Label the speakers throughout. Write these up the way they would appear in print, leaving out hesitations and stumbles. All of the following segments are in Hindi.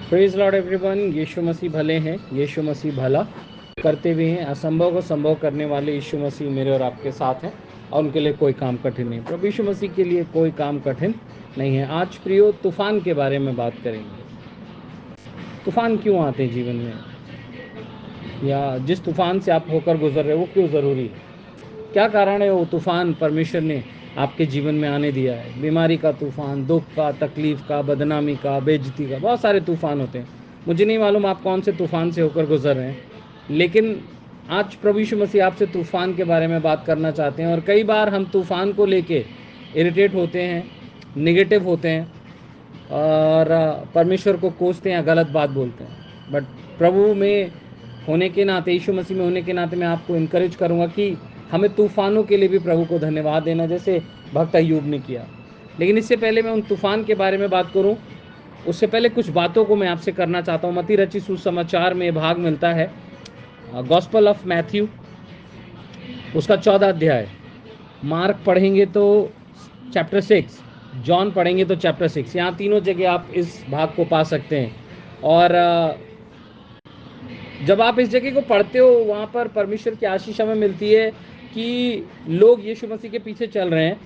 Speaker 1: Praise lord everyone. यीशु मसीह भले हैं, यीशु मसीह भला करते भी हैं। असंभव को संभव करने वाले यीशु मसीह मेरे और आपके साथ हैं और उनके लिए कोई काम कठिन नहीं। प्रभु यीशु मसीह के लिए कोई काम कठिन नहीं है। आज प्रियो तूफान के बारे में बात करेंगे। तूफान क्यों आते हैं जीवन में, या जिस तूफान से आप होकर गुजर रहे हो वो क्यों ज़रूरी है, क्या कारण है वो तूफान परमेश्वर ने आपके जीवन में आने दिया है। बीमारी का तूफान, दुख का, तकलीफ का, बदनामी का, बेइज्जती का, बहुत सारे तूफान होते हैं। मुझे नहीं मालूम आप कौन से तूफान से होकर गुजर रहे हैं, लेकिन आज प्रभु यीशु मसीह आपसे तूफान के बारे में बात करना चाहते हैं। और कई बार हम तूफान को लेके इरिटेट होते हैं, निगेटिव होते हैं और परमेश्वर को कोसते हैं, गलत बात बोलते हैं। बट प्रभु में होने के नाते, यीशु मसीह में होने के नाते मैं आपको इनकरेज करूंगा कि हमें तूफानों के लिए भी प्रभु को धन्यवाद देना, जैसे भक्त अय्यूब ने किया। लेकिन इससे पहले मैं उन तूफान के बारे में बात करूं, उससे पहले कुछ बातों को मैं आपसे करना चाहता हूं। मत्ती रचित सुसमाचार में भाग मिलता है, गॉस्पल ऑफ मैथ्यू, उसका 14 अध्याय। मार्क पढ़ेंगे तो चैप्टर 6, जॉन पढ़ेंगे तो चैप्टर 6। यहाँ तीनों जगह आप इस भाग को पा सकते हैं। और जब आप इस जगह को पढ़ते हो, वहाँ पर परमेश्वर की आशीष हमें मिलती है कि लोग यीशु मसीह के पीछे चल रहे हैं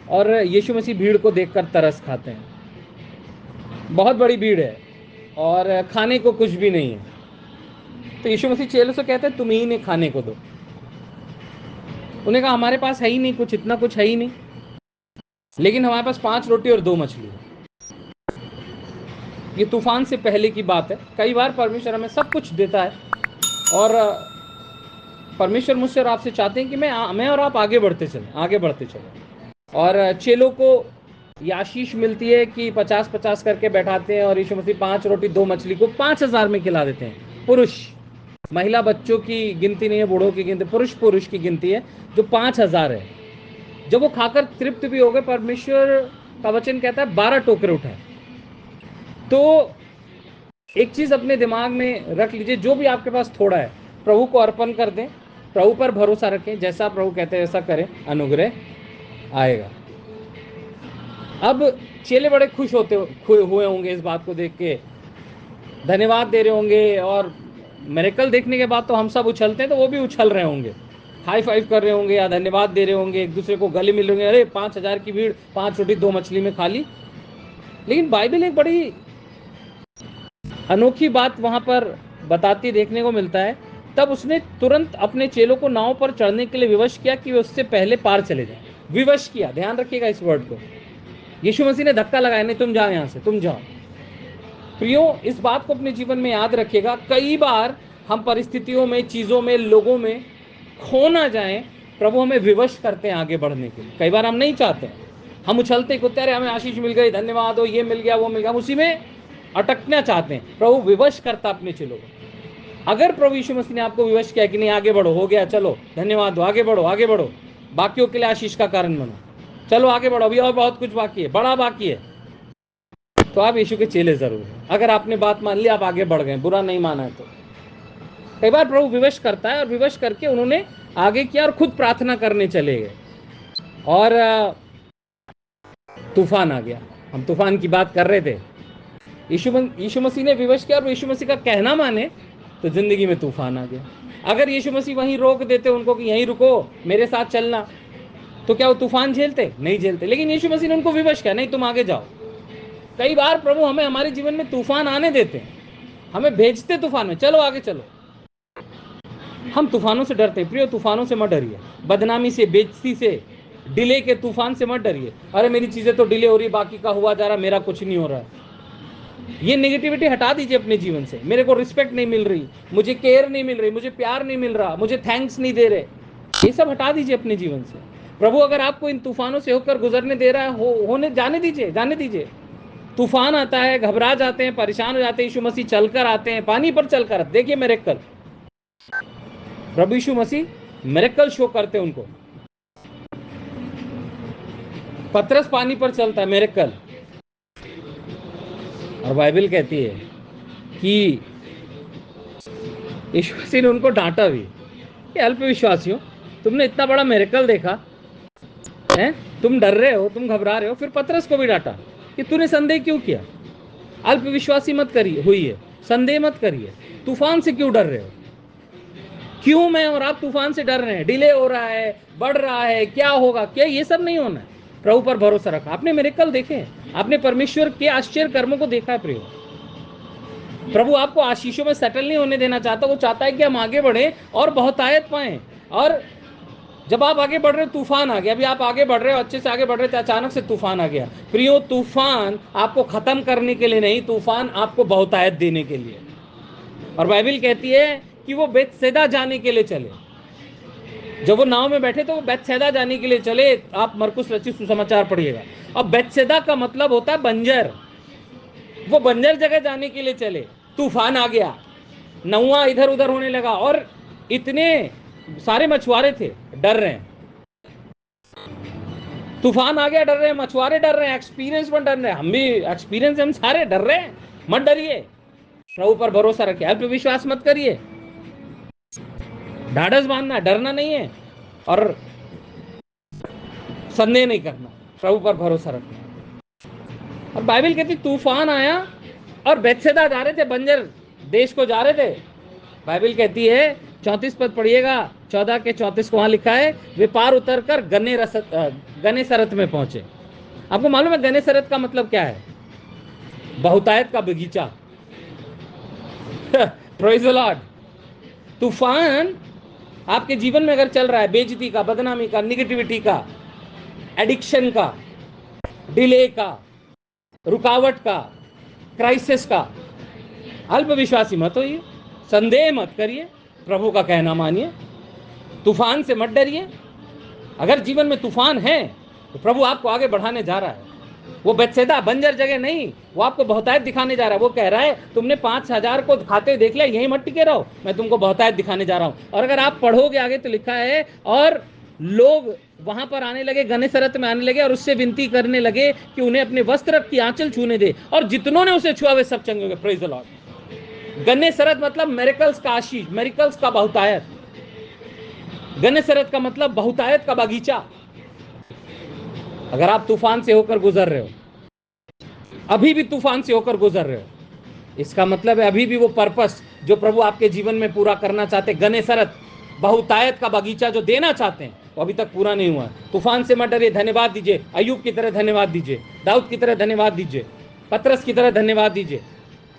Speaker 1: और यीशु मसीह भीड़ को देखकर तरस खाते हैं। बहुत बड़ी भीड़ है और खाने को कुछ भी नहीं है। तो यीशु मसीह चेलों से कहते हैं तुम ही ने खाने को दो। उन्हें कहा हमारे पास है ही नहीं कुछ, इतना कुछ है ही नहीं, लेकिन हमारे पास 5 रोटी और 2 मछली है। ये तूफान से पहले की बात है। कई बार परमेश्वर हमें सब कुछ देता है और परमेश्वर मुझसे और आपसे चाहते हैं कि मैं और आप आगे बढ़ते चलें। और चेलों को ये आशीष मिलती है कि 50-50 करके बैठाते हैं और यीशु मसीह 5 रोटी 2 मछली को 5000 में खिला देते हैं। पुरुष, महिला बच्चों की गिनती नहीं है, बूढ़ों की गिनती, पुरुष की गिनती है, जो 5000 है। जब वो खाकर तृप्त भी हो गए, परमेश्वर का वचन कहता है 12 टोकरे उठाए। तो एक चीज अपने दिमाग में रख लीजिए, जो भी आपके पास थोड़ा है प्रभु को अर्पण कर दें, प्रभु पर भरोसा रखें, जैसा प्रभु कहते हैं वैसा करें, अनुग्रह आएगा। अब चेले बड़े खुश हुए होंगे इस बात को देख के, धन्यवाद दे रहे होंगे। और मिरेकल देखने के बाद तो हम सब उछलते हैं, तो वो भी उछल रहे होंगे, हाई फाइव कर रहे होंगे या धन्यवाद दे रहे होंगे, एक दूसरे को गले मिल रहे होंगे। अरे 5000 की भीड़, 5 रोटी 2 मछली में खा ली। लेकिन बाइबल एक बड़ी अनोखी बात वहां पर बताती देखने को मिलता है। तब उसने तुरंत अपने चेलों को नाव पर चढ़ने के लिए विवश किया कि वे उससे पहले पार चले जाएं। विवश किया, ध्यान रखिएगा इस वर्ड को। यीशु मसीह ने धक्का लगाया नहीं, तुम जाओ यहां से, तुम जाओ। प्रियो, इस बात को अपने जीवन में याद रखिएगा। कई बार हम परिस्थितियों में, चीजों में, लोगों में खो ना जाएं, प्रभु हमें विवश करते हैं आगे बढ़ने के लिए। कई बार हम नहीं चाहते, हम उछलते कूदते, अरे हमें आशीष मिल गई, धन्यवाद हो, ये मिल गया, वो मिल गया, हम उसी में अटकना चाहते हैं। प्रभु विवश करता अपने चेलों को। अगर प्रभु यीशु मसीह ने आपको विवश किया कि नहीं आगे बढ़ो, हो गया, चलो धन्यवाद दो, आगे बढ़ो, आगे बढ़ो, बाकियों के लिए आशीष का कारण बनो, चलो आगे बढ़ो, अभी और बहुत कुछ बाकी है, बड़ा बाकी है, तो आप यीशु के चेले जरूर हैं। अगर आपने बात मान ली, आप आगे बढ़ गए, बुरा नहीं माना है तो। कई बार प्रभु विवश करता है और विवश करके उन्होंने आगे किया और खुद प्रार्थना करने चले गए और तूफान आ गया। हम तूफान की बात कर रहे थे। यीशु मसीह ने विवश किया और यीशु मसीह का कहना माने तो जिंदगी में तूफान आ गया। अगर यीशु मसीह वहीं रोक देते उनको कि यहीं रुको, मेरे साथ चलना, तो क्या वो तूफान झेलते? नहीं झेलते। लेकिन यीशु मसीह ने उनको विवश किया, नहीं तुम आगे जाओ। कई बार प्रभु हमें हमारे जीवन में तूफान आने देते हैं, हमें भेजते तूफान में, चलो आगे चलो। हम तूफानों से डरते हैं। प्रियो, तूफानों से मत डरिए। बदनामी से, बेइज्जती से, डिले के तूफान से मत डरिए। अरे मेरी चीजें तो डिले हो रही, बाकी का हुआ जा रहा, मेरा कुछ नहीं हो रहा है। ये नेगेटिविटी हटा दीजिए अपने जीवन से। मेरे को रिस्पेक्ट नहीं मिल रही, मुझे केयर नहीं मिल रही, मुझे प्यार नहीं मिल रहा, मुझे थैंक्स नहीं दे रहे, ये सब हटा दीजिए अपने जीवन से। प्रभु अगर आपको इन तूफानों से होकर गुजरने दे रहा है, होने जाने दीजिए, जाने दीजिए। तूफान आता है, घबरा जाते हैं, परेशान हो जाते हैं, यीशु मसीह चलकर आते हैं, पानी पर चलकर। देखिए मिरेकल, प्रभु यीशु मसीह मिरेकल शो करते हैं उनको। पतरस पानी पर चलता है, मिरेकल। और बाइबल कहती है कि यीशु मसीह ने उनको डांटा भी, ये अल्पविश्वासियों, तुमने इतना बड़ा मिरेकल देखा है, तुम डर रहे हो, तुम घबरा रहे हो। फिर पतरस को भी डांटा कि तूने संदेह क्यों किया। अल्प विश्वासी मत करिए, हुई संदेह मत करिए। तूफान से क्यों डर रहे हो? क्यों मैं और आप तूफान से डर रहे हैं? डिले हो रहा है, बढ़ रहा है, क्या होगा, क्या? ये सब नहीं होना है। प्रभु पर भरोसा रखा। आपने मिरेकल देखे, आपने परमेश्वर के आश्चर्य कर्मों को देखा है। प्रियो, प्रभु आपको आशीषों में सेटल नहीं होने देना चाहता। वो चाहता है कि हम आगे बढ़े और बहुतायत पाएं। और जब आप आगे बढ़ रहे हो, तूफान आ गया। अभी आप आगे बढ़ रहे हो, अच्छे से आगे बढ़ रहे थे, अचानक से तूफान आ गया। प्रियो, तूफान आपको खत्म करने के लिए नहीं, तूफान आपको बहुतायत देने के लिए। और बाइबल कहती है कि वो बेतसैदा जाने के लिए चले। जब वो नाव में बैठे तो वो बेतसैदा जाने के लिए चले। आप मरकुस रचित सुसमाचार पढ़िएगा। अब बेतसैदा का मतलब होता है बंजर। वो बंजर जगह जाने के लिए चले। तूफान आ गया, नौवा इधर उधर होने लगा और इतने सारे मछुआरे थे, डर रहे हैं। तूफान आ गया, डर रहे हैं, मछुआरे डर रहे हैं, एक्सपीरियंस में डर रहे हैं। हम भी एक्सपीरियंस, हम सारे डर रहे हैं। मत डरिए, प्रभु पर भरोसा रखिए, अल्प विश्वास मत करिए। ढाढ़स बांधना, डरना नहीं है और संदेह नहीं करना, प्रभु पर भरोसा रखना। और बाइबल कहती तूफान आया और बेतसैदा जा रहे थे, बंजर देश को जा रहे थे। बाइबल कहती है 34 पद पढ़िएगा, 14 के 34 को वहां लिखा है, वे पार उतर कर गन्नेसरत में पहुंचे। आपको मालूम है गन्नेसरत का मतलब क्या है? बहुतायत का बगीचा। Praise the Lord. तूफान आपके जीवन में अगर चल रहा है, बेइज्जती का, बदनामी का, निगेटिविटी का, एडिक्शन का, डिले का, रुकावट का, क्राइसिस का, अल्प विश्वासी मत होइए, संदेह मत करिए, प्रभु का कहना मानिए, तूफान से मत डरिए। अगर जीवन में तूफान है तो प्रभु आपको आगे बढ़ाने जा रहा है। वो बेतसैदा बंजर जगह नहीं, वो आपको बहुतायत दिखाने जा रहा है। वो कह रहा है तुमने 5,000 को खाते देख लिया, यहीं मत टिके रहो, मैं तुमको बहुतायत दिखाने जा रहा हूं। और अगर आप पढ़ोगे आगे तो लिखा है, और लोग वहां पर आने लगे, गन्नेसरत में आने लगे और उससे विनती करने लगे कि उन्हें अपने वस्त्र की आंचल छूने दे, और जितनों ने उसे छुआ वे सब चंगे हो गए। Praise the Lord. गन्नेसरत मतलब मिरेकल्स का आशीष, मिरेकल्स का बहुतायत। गन्नेसरत का मतलब बहुतायत का बगीचा। अगर आप तूफान से होकर गुजर रहे हो, अभी भी तूफान से होकर गुजर रहे हो, इसका मतलब है अभी भी वो पर्पस जो प्रभु आपके जीवन में पूरा करना चाहते, गन्नेसरत बहुतायत का बगीचा जो देना चाहते हैं, वो अभी तक पूरा नहीं हुआ। तूफान से मत डरिए, धन्यवाद दीजिए। अय्यूब की तरह धन्यवाद दीजिए, दाऊद की तरह धन्यवाद दीजिए, पतरस की तरह धन्यवाद दीजिए।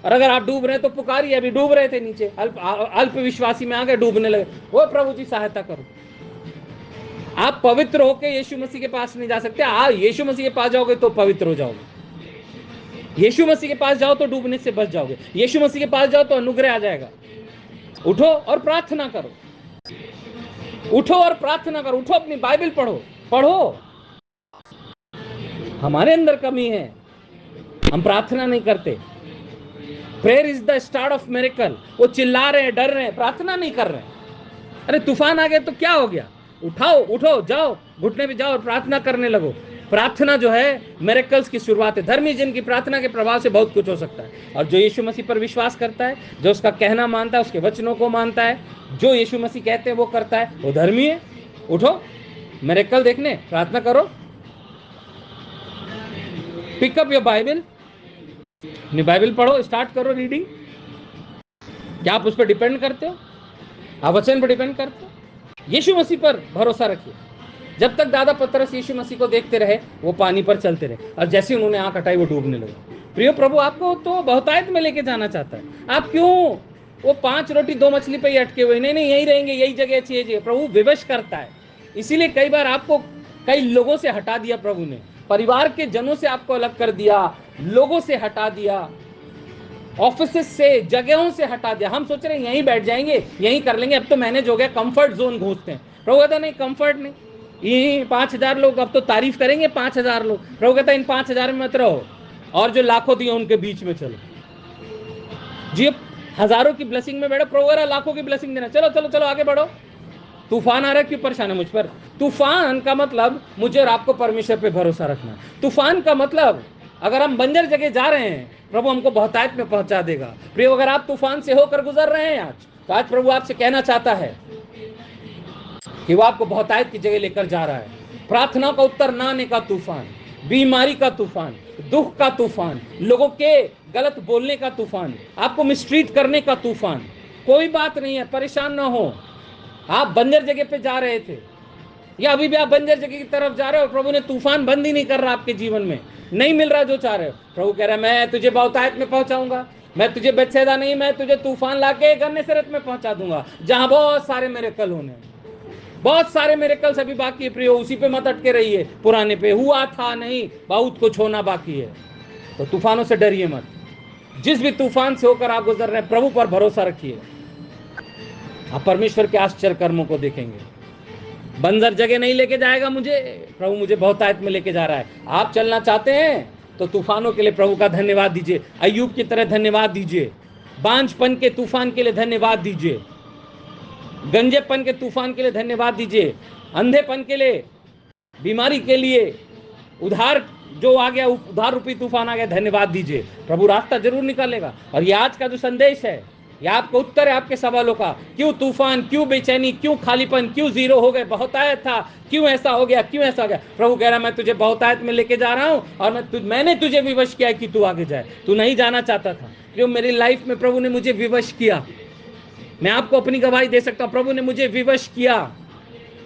Speaker 1: और अगर आप डूब रहे हैं तो पुकारिए। अभी डूब रहे थे नीचे, अल्प विश्वासी में आ गए, डूबने लगे, वो प्रभु जी सहायता करो। आप पवित्र होकर यीशु मसीह के पास नहीं जा सकते। आप यीशु मसीह के पास जाओगे तो पवित्र हो जाओगे। यीशु मसीह के पास जाओ तो डूबने से बच जाओगे। यीशु मसीह के पास जाओ तो अनुग्रह आ जाएगा। उठो और प्रार्थना करो, उठो और प्रार्थना करो, उठो अपनी बाइबल पढ़ो, पढ़ो। हमारे अंदर कमी है, हम प्रार्थना नहीं करते। Prayer is the start of miracle. वो चिल्ला रहे हैं, डर रहे हैं, प्रार्थना नहीं कर रहे हैं। अरे तूफान आ गया तो क्या हो गया? उठाओ, उठो, जाओ, घुटने पे जाओ और प्रार्थना करने लगो। प्रार्थना जो है मिरेकल्स की शुरुआत है। धर्मी जन की प्रार्थना के प्रभाव से बहुत कुछ हो सकता है। और जो यीशु मसीह पर विश्वास करता है, जो उसका कहना मानता है, उसके वचनों को मानता है, जो यीशु मसीह कहते हैं वो करता है, वो धर्मी है। उठो, मिरेकल देखने, प्रार्थना करो। पिकअप योर बाइबल, अपनी बाइबल पढ़ो, स्टार्ट करो रीडिंग। क्या आप उस पर डिपेंड करते हो? आप वचन पर डिपेंड करते हो? यीशु मसीह पर भरोसा रखिए। जब तक दादा पतरस यीशु मसीह को देखते रहे, वो पानी पर चलते रहे, और जैसे उन्होंने आंख हटाई वो डूबने लगे। प्रियो, प्रभु आपको तो बहुतायत में लेके जाना चाहता है। आप क्यों वो 5 रोटी 2 मछली पे ही अटके हुए? नहीं नहीं, यहीं रहेंगे, यही जगह अच्छी है। प्रभु विवश करता है। इसीलिए कई बार आपको कई लोगों से हटा दिया प्रभु ने, परिवार के जनों से आपको अलग कर दिया, लोगों से हटा दिया, ऑफिस से, जगहों से हटा दिया। हम सोच रहे हैं यहीं बैठ जाएंगे, यहीं कर लेंगे, अब तो मैनेज हो गया, कंफर्ट जोन घुसते हैं। प्रभु कहता नहीं, कंफर्ट नहीं। ये 5,000 लोग अब तो तारीफ करेंगे, 5,000 लोग। प्रभु कहता इन 5,000 में मत रहो, और जो लाखों दिए उनके बीच में चलो। जी, हजारों की ब्लेसिंग में बैठो, प्रभु कह रहा लाखों की ब्लेसिंग देना। चलो चलो चलो, आगे बढ़ो। तूफान आ रहा है, क्यों परेशान है मुझ पर? तूफान का मतलब मुझे और आपको परमेश्वर पे भरोसा रखना। तूफान का मतलब अगर हम बंजर जगह जा रहे हैं, प्रभु हमको बहुतायत में पहुंचा देगा। प्रिय, अगर आप तूफान से होकर गुजर रहे हैं आज, तो आज प्रभु आपसे कहना चाहता है कि वो आपको बहुतायत की जगह लेकर जा रहा है। प्रार्थना का उत्तर ना आने का तूफान, बीमारी का तूफान, दुख का तूफान, लोगों के गलत बोलने का तूफान, आपको मिसट्रीट करने का तूफान, कोई बात नहीं है, परेशान ना हो। आप बंजर जगह पे जा रहे थे या अभी भी आप बंजर जगह की तरफ जा रहे हो, प्रभु ने तूफान बंद ही नहीं कर रहा आपके जीवन में, नहीं मिल रहा जो चाह रहे हो। प्रभु कह रहा है मैं तुझे बहुतायत में पहुंचाऊंगा, मैं तुझे बेतसैदा नहीं, मैं तुझे तूफान लाके गन्नेसरत में पहुंचा दूंगा, जहां बहुत सारे मिरेकल होने, बहुत सारे मिरेकल्स अभी बाकी है। प्रियो, उसी पे मत अटके रहिए, पुराने पे हुआ था नहीं, बहुत कुछ होना बाकी है। तो तूफानों से डरिए मत, जिस भी तूफान से होकर आप गुजर रहे हैं, प्रभु पर भरोसा रखिए, आप परमेश्वर के आश्चर्य कर्मों को देखेंगे। बंजर जगह नहीं लेके जाएगा मुझे, प्रभु मुझे बहुतायत में लेके जा रहा है। आप चलना चाहते हैं तो तूफानों के लिए प्रभु का धन्यवाद दीजिए, अय्यूब की तरह धन्यवाद दीजिए, बांझपन के तूफान के लिए धन्यवाद दीजिए, गंजेपन के तूफान के लिए धन्यवाद दीजिए, अंधेपन के लिए, बीमारी के लिए, उधार जो आ गया, उधार रूपी तूफान आ गया, धन्यवाद दीजिए, प्रभु रास्ता जरूर निकालेगा। और ये आज का जो संदेश है, ये आपको उत्तर है आपके सवालों का, क्यों तूफान, क्यों बेचैनी, क्यों खालीपन, क्यों जीरो हो गए, बहुतायत था, क्यों ऐसा हो गया, क्यों ऐसा हो गया। प्रभु कह रहा है मैं तुझे बहुतायत में लेके जा रहा हूं, और मैंने तुझे विवश किया कि तू आगे जाए। तू नहीं जाना चाहता था, क्यों मेरी लाइफ में प्रभु ने मुझे विवश किया। मैं आपको अपनी गवाही दे सकता हूं, प्रभु ने मुझे विवश किया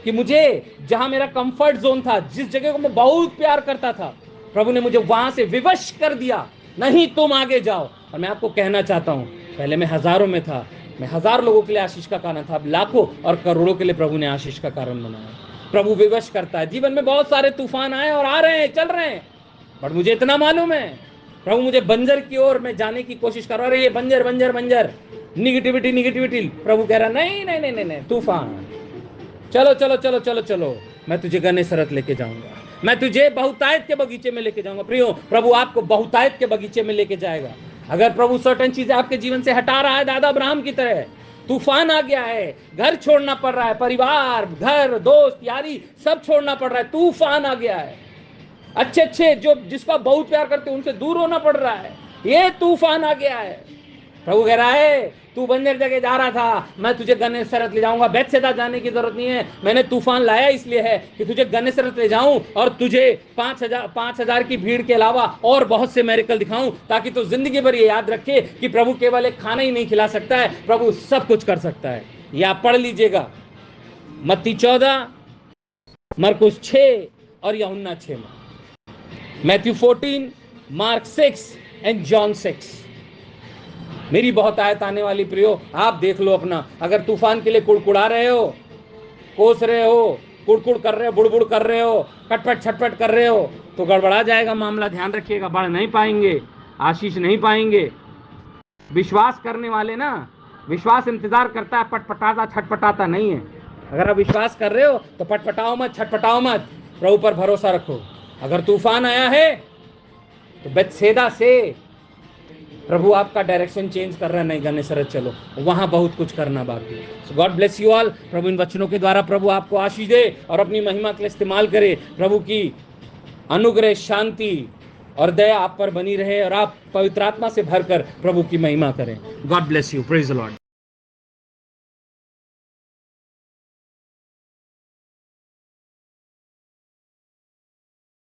Speaker 1: कि मुझे जहां मेरा कंफर्ट जोन था, जिस जगह को मैं बहुत प्यार करता था, प्रभु ने मुझे वहां से विवश कर दिया, नहीं तुम आगे जाओ। और मैं आपको कहना चाहता हूं, पहले मैं हजारों में था, मैं हजार लोगों के लिए आशीष का कारण था, अब लाखों और करोड़ों के लिए प्रभु ने आशीष का कारण बनाया। प्रभु विवश करता है। जीवन में बहुत सारे तूफान आए और आ रहे हैं, चल रहे हैं, बट मुझे इतना मालूम है, प्रभु मुझे बंजर की ओर में जाने की कोशिश कर रहा है। ये बंजर बंजर बंजर, निगेटिविटी निगेटिविटी, प्रभु कह रहा नहीं नहीं नहीं नहीं, तूफान, चलो चलो चलो चलो चलो, मैं तुझे गन्नेसरत लेके जाऊंगा, मैं तुझे बहुतायत के बगीचे में लेके जाऊंगा। प्रियो, प्रभु आपको बहुतायत के बगीचे में लेके जाएगा। अगर प्रभु सर्टेन चीजें आपके जीवन से हटा रहा है, दादा अब्राहम की तरह, तूफान आ गया है, घर छोड़ना पड़ रहा है, परिवार, घर, दोस्त, यारी सब छोड़ना पड़ रहा है, तूफान आ गया है, अच्छे अच्छे जो जिसको आप बहुत प्यार करते हो उनसे दूर होना पड़ रहा है, ये तूफान आ गया है। प्रभु कह रहा है तू बंजर जगह जा रहा था, मैं तुझे गन्नेसरत ले जाऊंगा। बेतसैदा जाने की जरूरत नहीं है, मैंने तूफान लाया इसलिए है कि तुझे गन्नेसरत ले जाऊं और तुझे 5,000 की भीड़ के अलावा और बहुत से मिरेकल दिखाऊं, ताकि तू जिंदगी भर ये याद रखे कि प्रभु केवल एक खाना ही नहीं खिला सकता है, प्रभु सब कुछ कर सकता है। ये आप पढ़ लीजिएगा, मत्ती 14, मरकुस 6 और यूहन्ना 6 में, मैथ्यू 14, मार्क 6 एंड जॉन 6। मेरी बहुतायत आने वाली। प्रियो, आप देख लो अपना, अगर तूफान के लिए कुड़कुड़ा रहे हो, कोस रहे हो, कुड़कुड़ कर रहे हो, बुड़बुड़ कर रहे हो, कटपट छटपट कर रहे हो, तो गड़बड़ा जाएगा मामला। ध्यान रखिएगा, बढ़ नहीं पाएंगे, आशीष नहीं पाएंगे। विश्वास करने वाले ना, विश्वास इंतजार करता है, पटपटाता छटपटाता नहीं है। अगर आप विश्वास कर रहे हो तो पटपटाओ मत, छटपटाओ मत, प्रभु पर भरोसा रखो। अगर तूफान आया है तो बेतसैदा से प्रभु आपका डायरेक्शन चेंज कर रहा है, नहीं गन्नेसरत चलो, वहां बहुत कुछ करना बाकी है। सो गॉड ब्लेस यू ऑल। प्रभु इन वचनों के द्वारा प्रभु आपको आशीष दे और अपनी महिमा के लिए इस्तेमाल करे। प्रभु की अनुग्रह, शांति और दया आप पर बनी रहे और आप पवित्र आत्मा से भरकर प्रभु की महिमा करें। God bless you, praise the Lord.